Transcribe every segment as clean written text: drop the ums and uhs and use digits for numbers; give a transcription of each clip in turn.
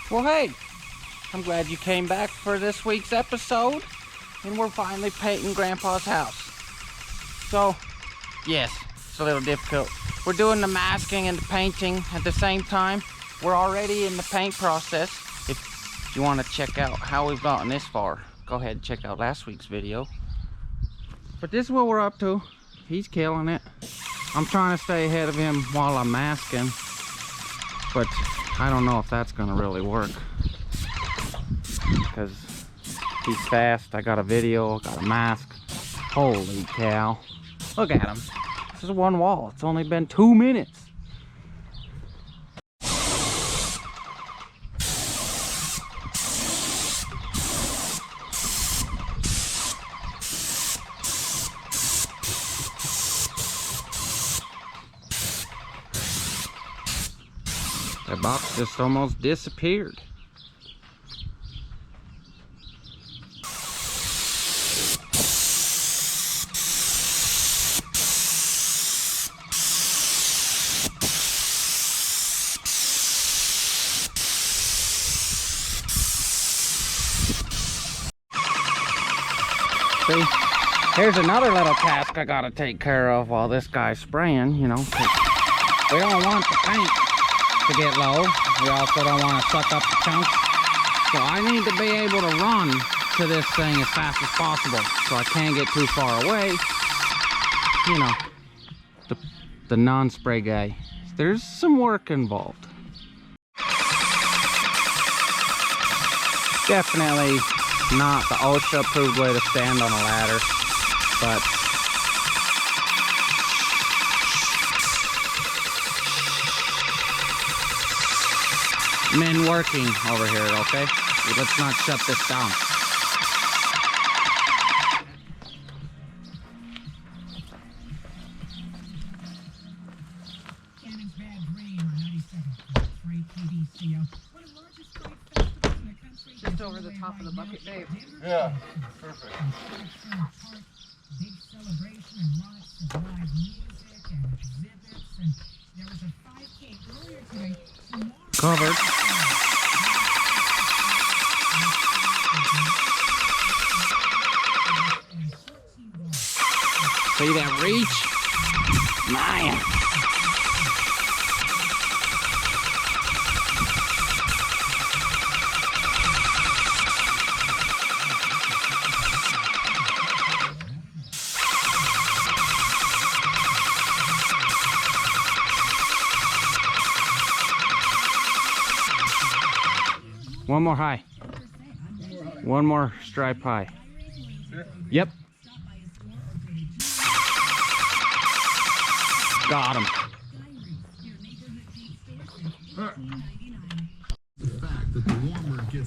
Well, hey, I'm glad you came back for this week's episode, and we're finally painting Grandpa's house. So, yes, it's a little difficult. We're doing the masking and the painting at the same time. We're already in the paint process. If you want to check out how we've gotten this far, go ahead and check out last week's video. But this is what we're up to. He's killing it. I'm trying to stay ahead of him while I'm masking, but I don't know if that's gonna really work because he's fast. I got a video, got a mask. Holy cow. Look at him. This is one wall. It's only been 2 minutes. That box just almost disappeared. See, here's another little task I gotta take care of while this guy's spraying, you know, 'cause we don't want the paint to get low. We also don't want to suck up the chunks. So I need to be able to run to this thing as fast as possible. So I can't get too far away. You know, the non-spray guy. There's some work involved. Definitely not the OSHA approved way to stand on a ladder, but men working over here, okay? Let's not shut this down. Just over the top of the bucket, Dave. Yeah, perfect. Big celebration and lots of live music and exhibits, and there was a 5K earlier today. Covered. See that reach? Man. One more high. One more stripe high. Yep. Got him.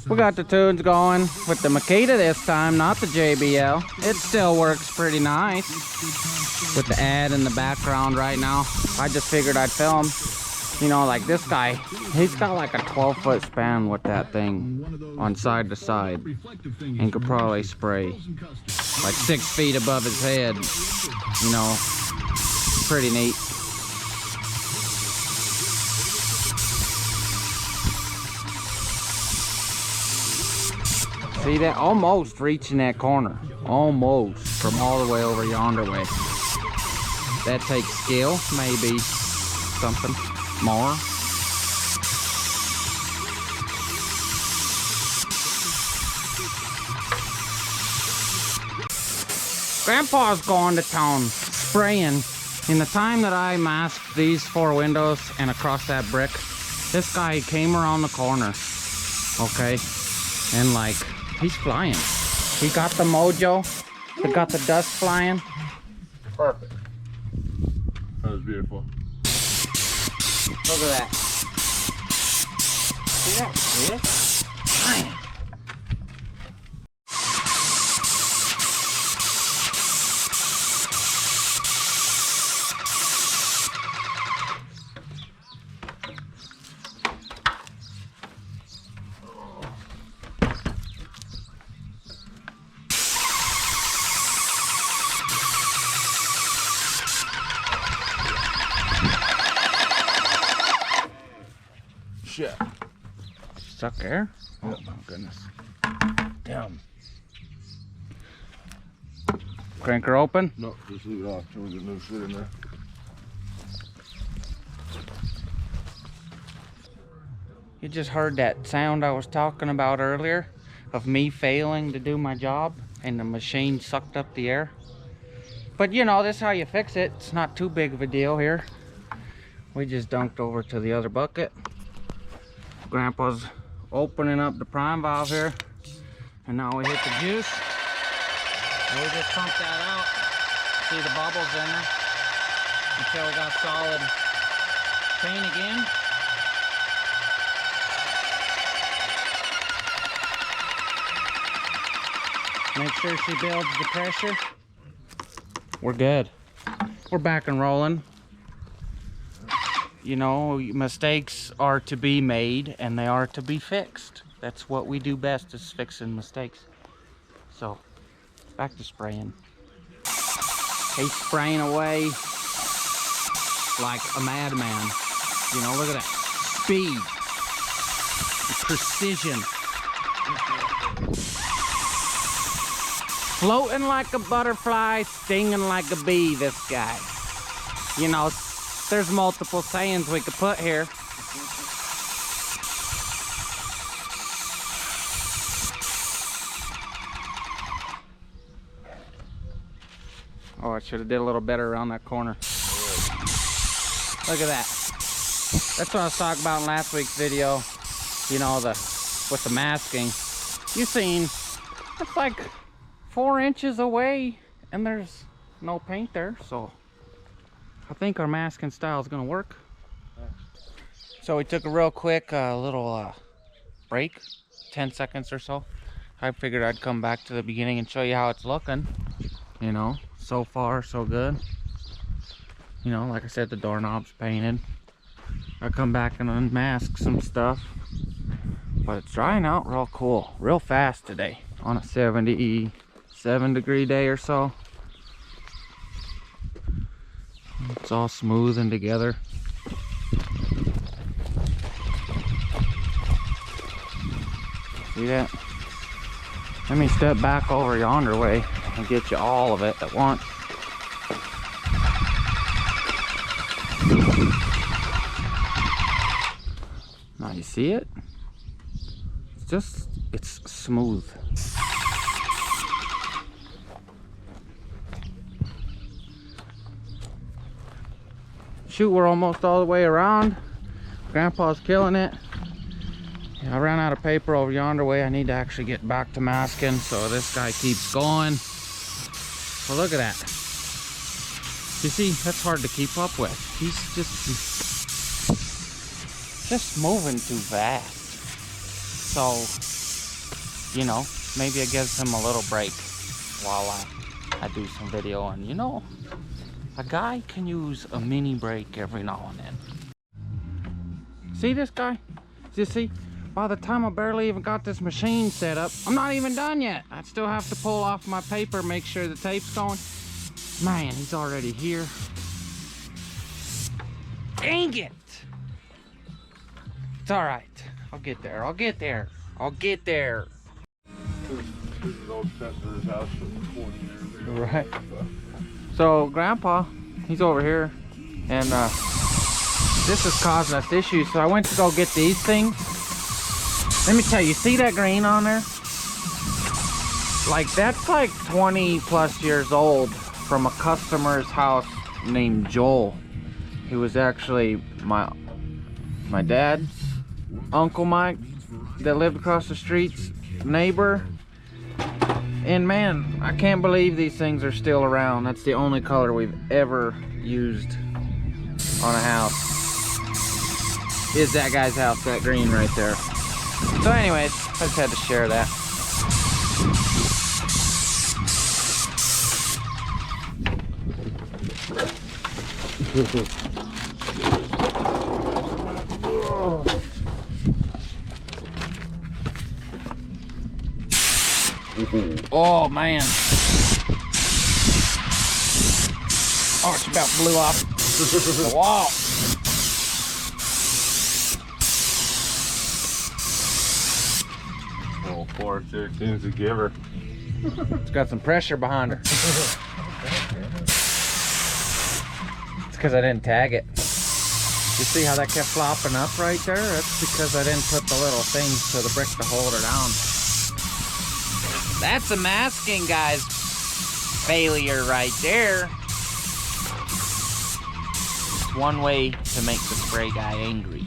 We got the tunes going with the Makita this time, not the JBL. It still works pretty nice with the ad in the background right now. I just figured I'd film. You know, like this guy, he's got like a 12-foot span with that thing on side to side and could probably spray like 6 feet above his head. You know, pretty neat. See that? Almost reaching that corner. Almost from all the way over yonder way. That takes skill, maybe something more. Grandpa's going to town spraying. In the time that I masked these 4 windows and across that brick, this guy came around the corner, okay, and like, he's flying. He got the mojo, he got the dust flying. Perfect. That was beautiful. Look at that. See that? See it? Man. Shit. suck air? Oh my goodness. Damn. Crank her open? No, just leave it off till we get new shit in there. You just heard that sound I was talking about earlier of me failing to do my job and the machine sucked up the air. But you know, this is how you fix it. It's not too big of a deal here. We just dunked over to the other bucket. Grandpa's opening up the prime valve here. And now we hit the juice. And we just pump that out. See the bubbles in there. Until we got solid paint again. Make sure she builds the pressure. We're good. We're back and rolling. You know, mistakes are to be made and they are to be fixed. That's what we do best, is fixing mistakes. So, back to spraying. He's spraying away like a madman. You know, look at that. Speed. Precision. Floating like a butterfly, stinging like a bee, this guy. You know, there's multiple sayings we could put here. Oh, I should have did a little better around that corner. Look at that. That's what I was talking about in last week's video. You know, with the masking. You seen, it's like 4 inches away and there's no paint there, so I think our masking style is gonna work. So we took a real quick little break, 10 seconds or so. I figured I'd come back to the beginning and show you how it's looking. You know, so far so good. You know, like I said, the doorknob's painted. I come back and unmask some stuff, but it's drying out real cool, real fast today on a 77-degree day or so. It's all smooth and together. See that? Let me step back over yonder way and get you all of it at once. Now you see it? It's smooth. Shoot, we're almost all the way around. Grandpa's killing it. I ran out of paper over yonder way. I need to actually get back to masking, so this guy keeps going. Well, look at that. You see, that's hard to keep up with. He's just moving too fast. So, you know, maybe it gives him a little break while I do some video. And you know, a guy can use a mini break every now and then. See this guy? You see? By the time I barely even got this machine set up, I'm not even done yet. I still have to pull off my paper, make sure the tape's going. Man, he's already here. Dang it! It's all right. I'll get there. I'll get there. I'll get there. This is old Senator's house from 20 years ago. Right. So Grandpa, he's over here, and this is causing us issues. So I went to go get these things. Let me tell you, see that green on there? Like, that's like 20 plus years old from a customer's house named Joel. He was actually my dad's Uncle Mike that lived across the street's neighbor. And man, I can't believe these things are still around. That's the only color we've ever used on a house. Is that guy's house, that green right there. So anyways, I just had to share that. Oh man. Oh, it's about blew off the wall. Oh, 413's a giver. It's got some pressure behind her. It's because I didn't tag it. You see how that kept flopping up right there? That's because I didn't put the little things to the brick to hold her down. That's a masking, guys. Failure right there. It's one way to make the spray guy angry.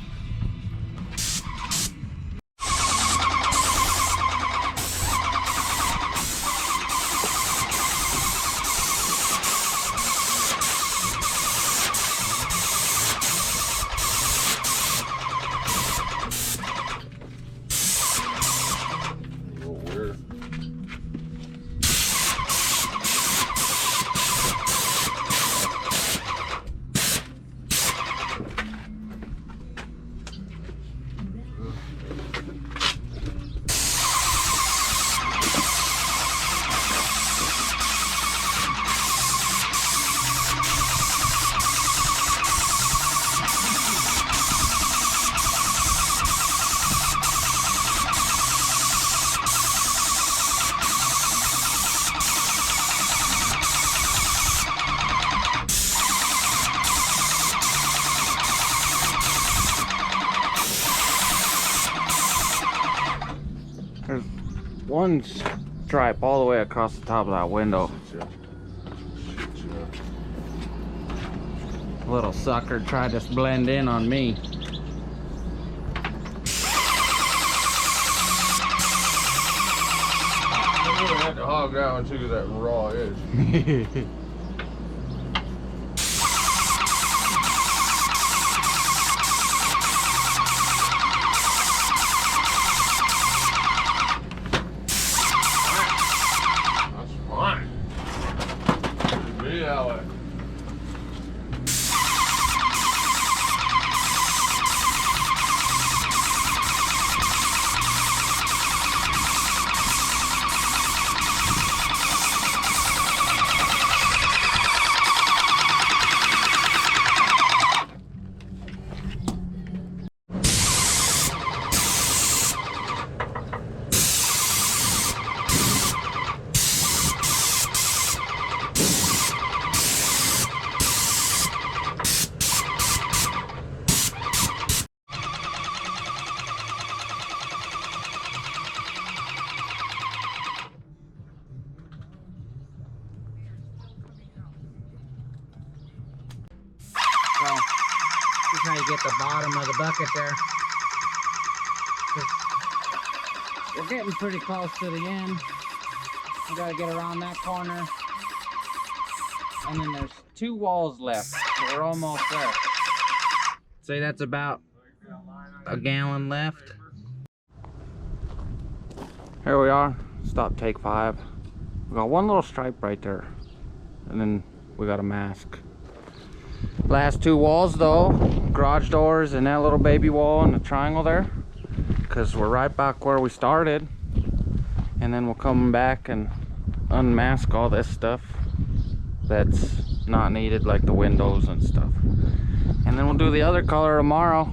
There's one stripe all the way across the top of that window. Little sucker tried to blend in on me. I really had to hog that one to that raw edge. So, this is how you get the bottom of the bucket there. We're getting pretty close to the end. We gotta get around that corner. And then there's 2 walls left, so we're almost there. Say that's about a gallon left. Here we are, stop take 5. We got one little stripe right there. And then we got a mask. Last 2 walls though, garage doors and that little baby wall and the triangle there, because we're right back where we started. And then we'll come back and unmask all this stuff that's not needed, like the windows and stuff. And then we'll do the other color tomorrow.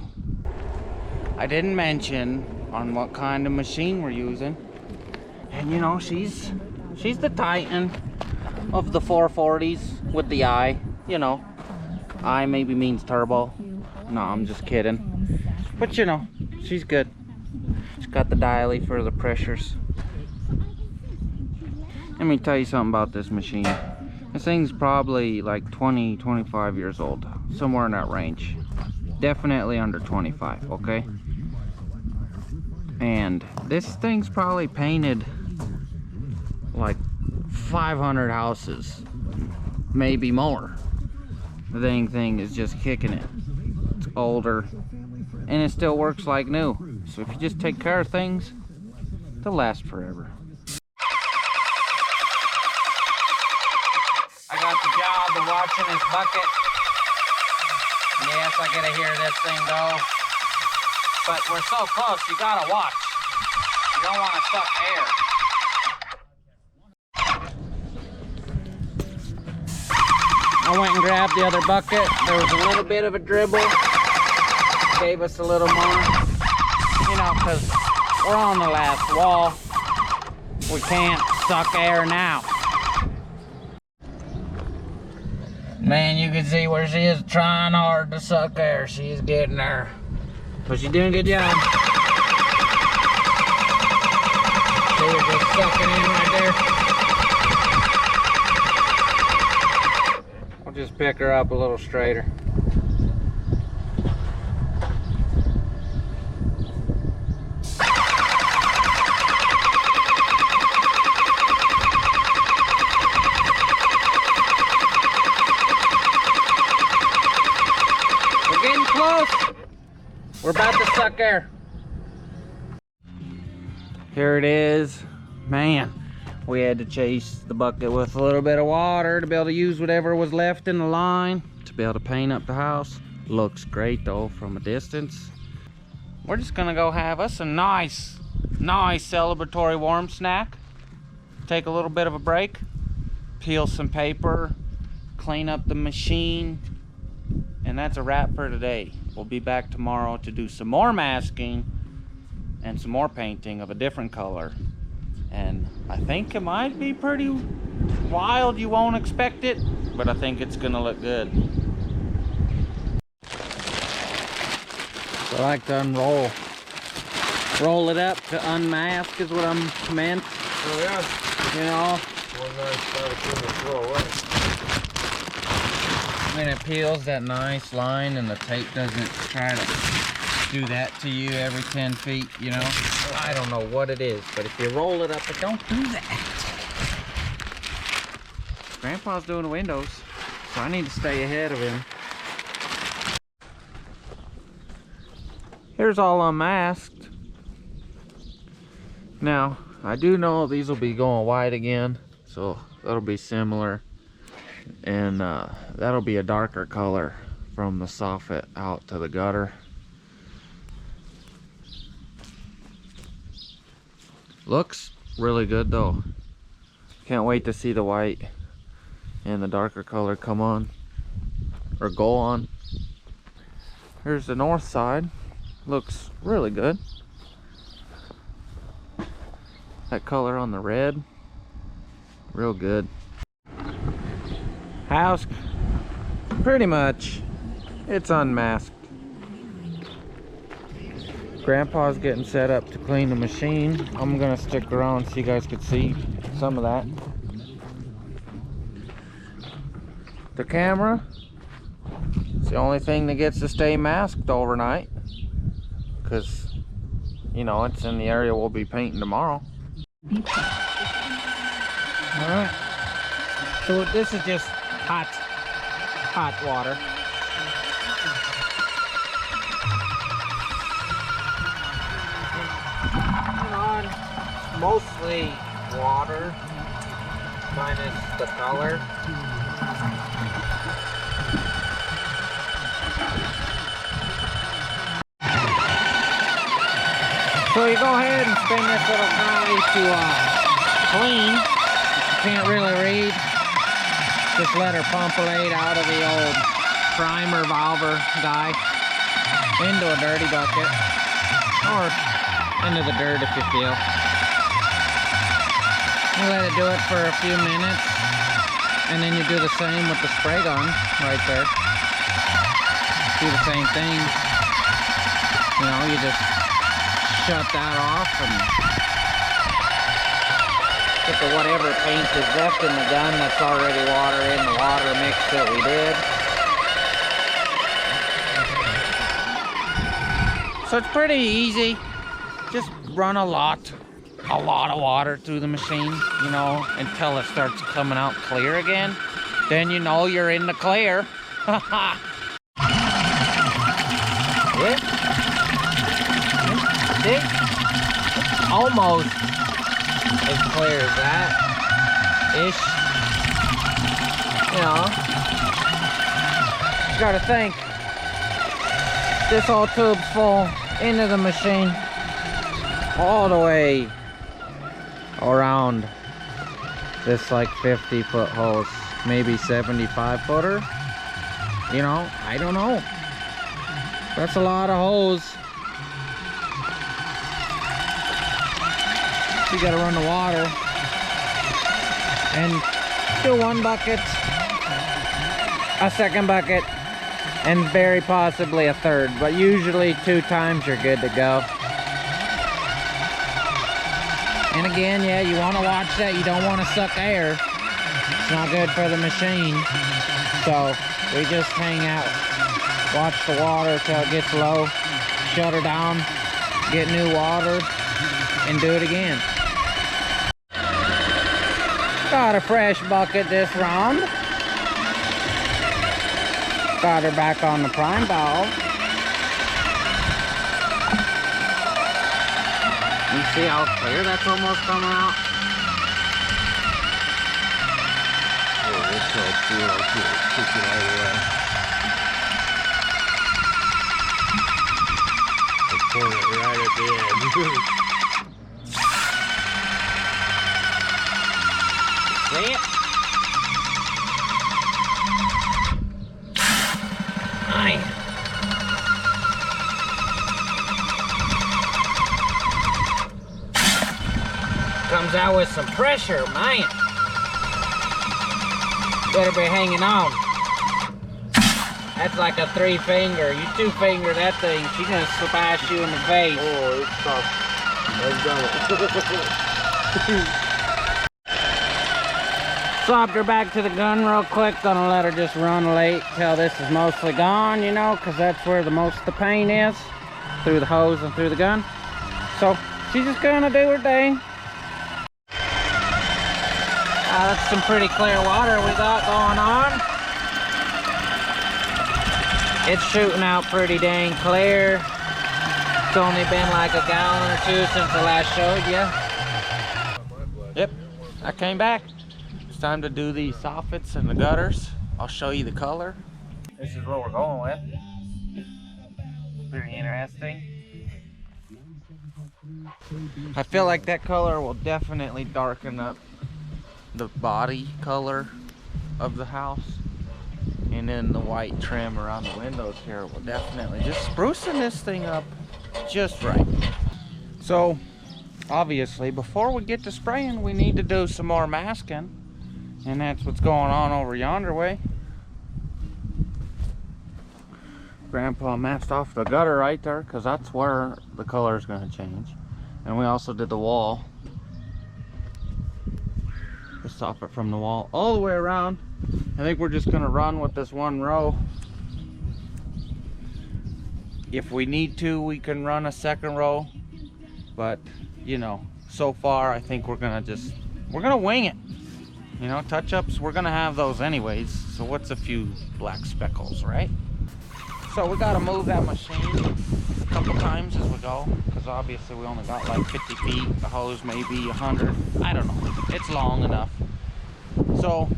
I didn't mention on what kind of machine we're using. And you know, she's the Titan of the 440s with the I, you know. I maybe means turbo. No, I'm just kidding. But you know, she's good. She's got the dialy for the pressures. Let me tell you something about this machine. This thing's probably like 20, 25 years old. Somewhere in that range. Definitely under 25, okay? And this thing's probably painted like 500 houses. Maybe more. The dang thing is just kicking it. It's older and it still works like new. So if you just take care of things, they'll last forever. I got the job of watching this bucket. Yes, I gotta hear this thing go. But we're so close, you gotta watch. You don't want to suck air. I went and grabbed the other bucket. There was a little bit of a dribble. Gave us a little more. You know, because we're on the last wall. We can't suck air now. Man, you can see where she is trying hard to suck air. She is getting there. But she's doing a good job. See her just sucking in right there. I'll just pick her up a little straighter. We're about to suck air. Here it is. Man, we had to chase the bucket with a little bit of water to be able to use whatever was left in the line to be able to paint up the house. Looks great though from a distance. We're just gonna go have us a nice celebratory warm snack. Take a little bit of a break, peel some paper, clean up the machine, and that's a wrap for today. We'll be back tomorrow to do some more masking and some more painting of a different color. And I think it might be pretty wild. You won't expect it, but I think it's gonna look good. So I like to unroll. Roll it up to unmask is what I'm meant. Oh yeah. You know? One nice size thing to throw away. When it peels that nice line and the tape doesn't try to do that to you every 10 feet, you know? I don't know what it is, but if you roll it up, it don't do that. Grandpa's doing the windows, so I need to stay ahead of him. Here's all unmasked. Now, I do know these will be going white again, so that'll be similar. And that'll be a darker color from the soffit out to the gutter. Looks really good though. Can't wait to see the white and the darker color come on or go on. Here's the north side. Looks really good. That color on the red, real good. House, pretty much, it's unmasked. Grandpa's getting set up to clean the machine. I'm gonna stick around so you guys could see some of that. The camera, it's the only thing that gets to stay masked overnight, because, you know, it's in the area we'll be painting tomorrow. Alright, so this is just hot water. Mostly water minus the color. So you go ahead and spin this little guy to clean. If you can't really read, just let her pumpulate out of the old primer valver guy into a dirty bucket or into the dirt if you feel. You let it do it for a few minutes, and then you do the same with the spray gun right there. Do the same thing. You know, you just shut that off and get the whatever paint is left in the gun that's already water in the water mix that we did. So it's pretty easy. Just run a lot of water through the machine, you know, until it starts coming out clear again. Then you know you're in the clear. Yeah. See? Almost as clear as that. Ish. You know. You gotta think. This whole tube's full into the machine. All the way around this like 50-foot hose, maybe 75-footer. You know, I don't know. That's a lot of hose. You gotta run the water and do one bucket, a second bucket, and very possibly a third, but usually 2 times you're good to go. And again, yeah, you want to watch that. You don't want to suck air. It's not good for the machine. So we just hang out, watch the water till it gets low, shut her down, get new water, and do it again. Got a fresh bucket this round. Got her back on the prime valve. You see how clear that's almost coming out? Oh, that's so cool. I can't push it all the way. I point it right at the edge. See it? Nice. Comes out with some pressure, man. Better be hanging on. That's like a 3-finger. You 2-finger that thing, she's gonna smash you in the face. Oh, it's tough. I've done it. Swapped her back to the gun real quick. Gonna let her just run late till this is mostly gone, you know, because that's where the most of the pain is, through the hose and through the gun. So she's just gonna do her thing. That's some pretty clear water we got going on. It's shooting out pretty dang clear. It's only been like a gallon or 2 since I last showed you. Yep, I came back. It's time to do the soffits and the gutters. I'll show you the color. This is what we're going with. Very interesting. I feel like that color will definitely darken up the body color of the house, and then the white trim around the windows here will definitely just sprucing this thing up just right. So obviously before we get to spraying, we need to do some more masking, and that's what's going on over yonder way. Grandpa masked off the gutter right there because that's where the color is going to change, and we also did the wall. Just stop it from the wall all the way around. I think we're just gonna run with this one row. If we need to, we can run a second row, but you know, so far I think we're gonna wing it. You know, touch-ups, we're gonna have those anyways, so what's a few black speckles, right? So we gotta move that machine a couple times as we go, because obviously we only got like 50 feet, the hose maybe 100, I don't know, it's long enough. So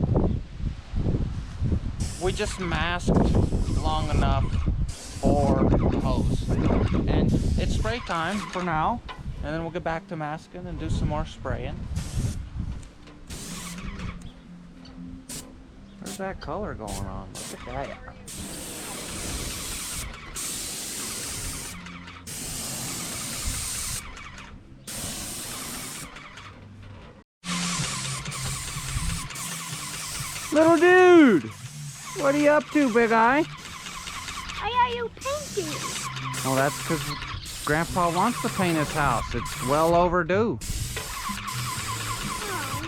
we just masked long enough for the hose, and it's spray time for now, and then we'll get back to masking and do some more spraying. Where's that color going on? Look at that. Little dude, what are you up to, Big Eye? Why are you painting? Well, that's because Grandpa wants to paint his house. It's well overdue. Oh,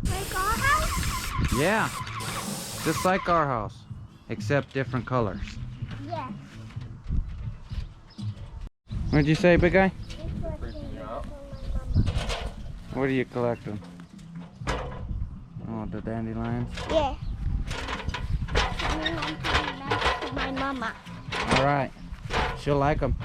like our house? Yeah, just like our house, except different colors. Yes. What'd you say, Big Eye? This was for my mama. What are you collecting? Oh, the dandelions? Yeah. And then I'm putting that to my mama. All right, she'll like them.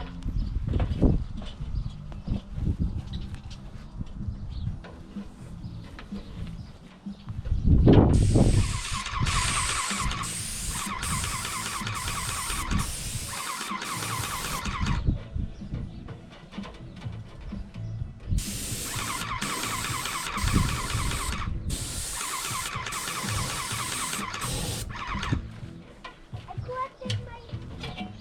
I collected my dandelions.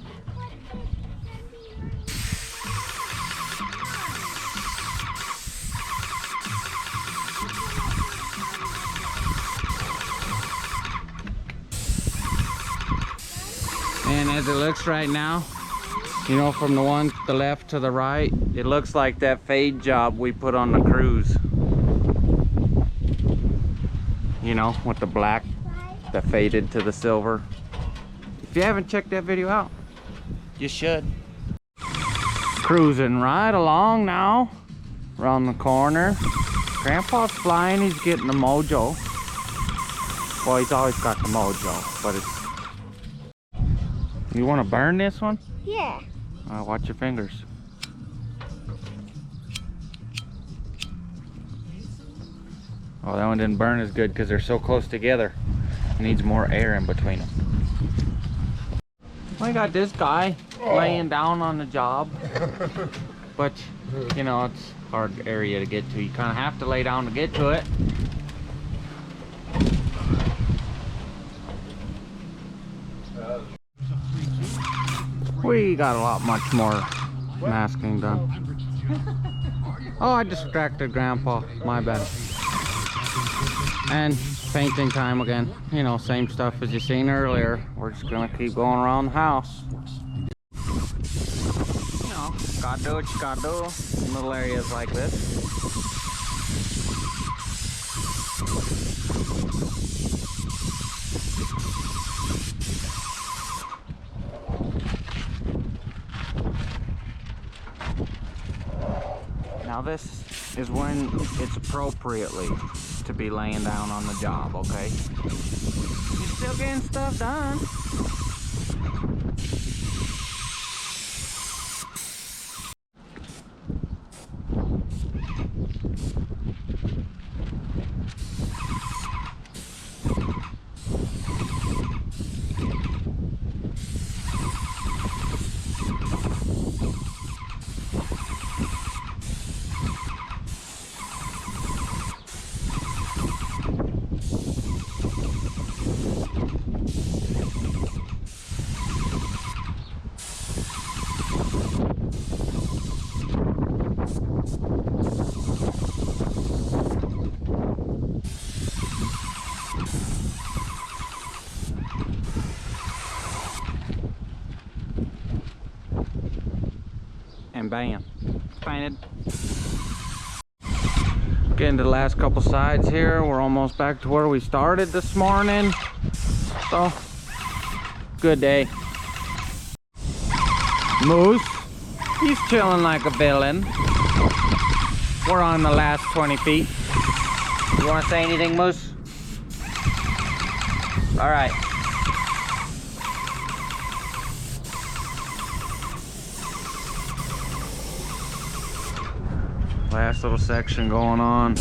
as it looks right now, you know, from the one to the left to the right, it looks like that fade job we put on the cruise. You know, with the black that faded to the silver. If you haven't checked that video out, you should. Cruising right along now, around the corner. Grandpa's flying, he's getting the mojo. Well, he's always got the mojo, but it's... You want to burn this one? Yeah. Watch your fingers. Oh, that one didn't burn as good because they're so close together. It needs more air in between them. We got this guy laying down on the job, but you know, it's a hard area to get to. You kind of have to lay down to get to it. We got a lot much more masking done. Oh, I distracted Grandpa, my bad. And painting time again. You know, same stuff as you seen earlier. We're just gonna keep going around the house. You know, gotta do what you gotta do in little areas like this. Now this is when it's appropriately to be laying down on the job, okay? You're still getting stuff done. And bam, painted. Getting to the last couple sides here. We're almost back to where we started this morning. So, good day. Moose, he's chilling like a villain. We're on the last 20 feet. You want to say anything, Moose? All right. Last little section going on.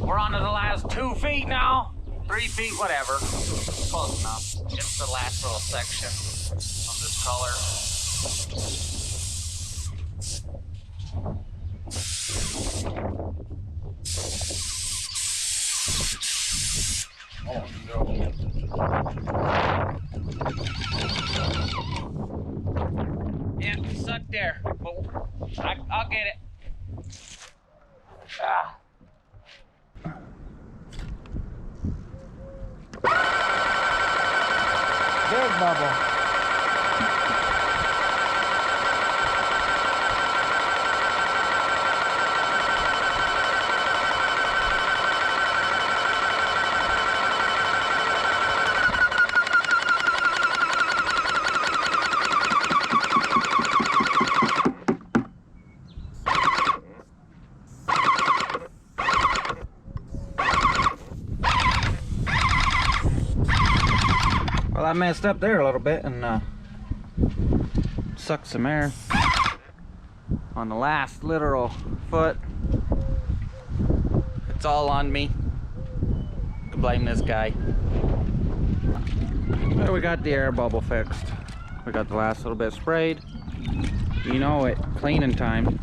We're on to the last 2 feet now. 3 feet, whatever. Close enough. It's the last little section of this color. Oh no. Yeah, stuck there. But I'll get it. Ah. Big bubble. Well, I messed up there a little bit and sucked some air on the last literal foot. It's all on me. You can blame this guy. Well, we got the air bubble fixed. We got the last little bit sprayed. You know it, cleaning time.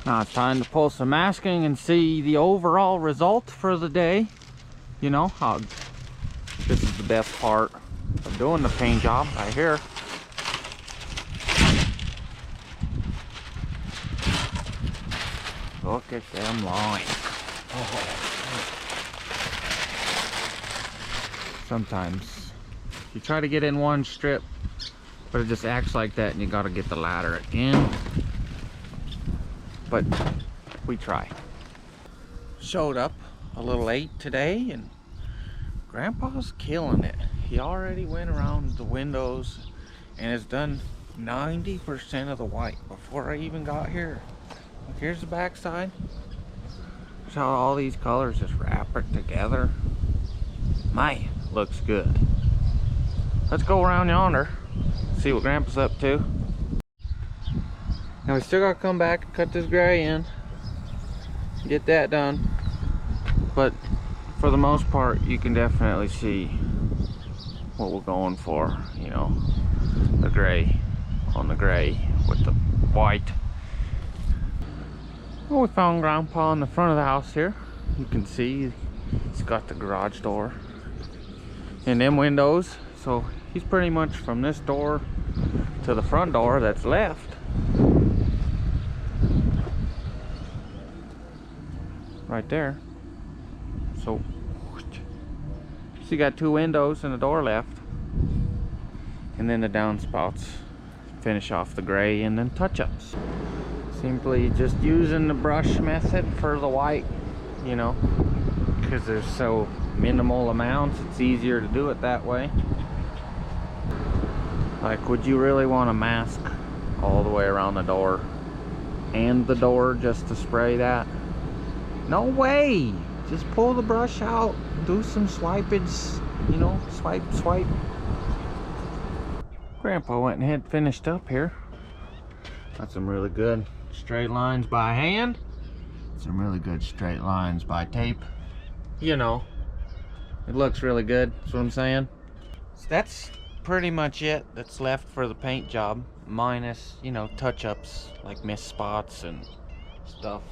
Now it's time to pull some masking and see the overall result for the day. You know, how this is the best part of doing the paint job right here. Look at them lines. Oh. Sometimes you try to get in one strip, but it just acts like that and you gotta get the ladder again. But we try. Showed up a little late today and Grandpa's killing it. He already went around the windows and has done 90% of the white before I even got here. Look, here's the back side. There's how all these colors just wrap it together. My, looks good. Let's go around yonder, see what Grandpa's up to. Now we still gotta come back and cut this gray in, get that done. But for the most part, you can definitely see what we're going for. You know, the gray on the gray with the white. Well, we found Grandpa in the front of the house here. You can see he's got the garage door and them windows. So he's pretty much from this door to the front door that's left. Right there. So you got two windows and a door left, and then the downspouts finish off the gray and then touch-ups. Simply just using the brush method for the white, you know, because there's so minimal amounts, it's easier to do it that way. Like, would you really want to mask all the way around the door and the door just to spray that? No way! Just pull the brush out, do some swipage, you know, swipe. Grandpa went ahead and finished up here. Got some really good straight lines by hand, some really good straight lines by tape. You know, it looks really good, that's what I'm saying. So that's pretty much it that's left for the paint job, minus, you know, touch-ups like mist spots and stuff,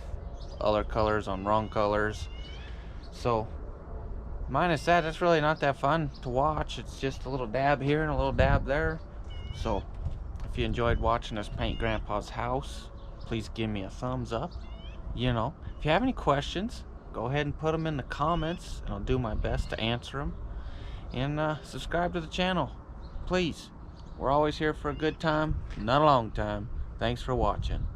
other colors on wrong colors. So minus that, it's really not that fun to watch. It's just a little dab here and a little dab there. So if you enjoyed watching us paint Grandpa's house, please give me a thumbs up. You know, if you have any questions, go ahead and put them in the comments and I'll do my best to answer them. And subscribe to the channel, please. We're always here for a good time, not a long time. Thanks for watching.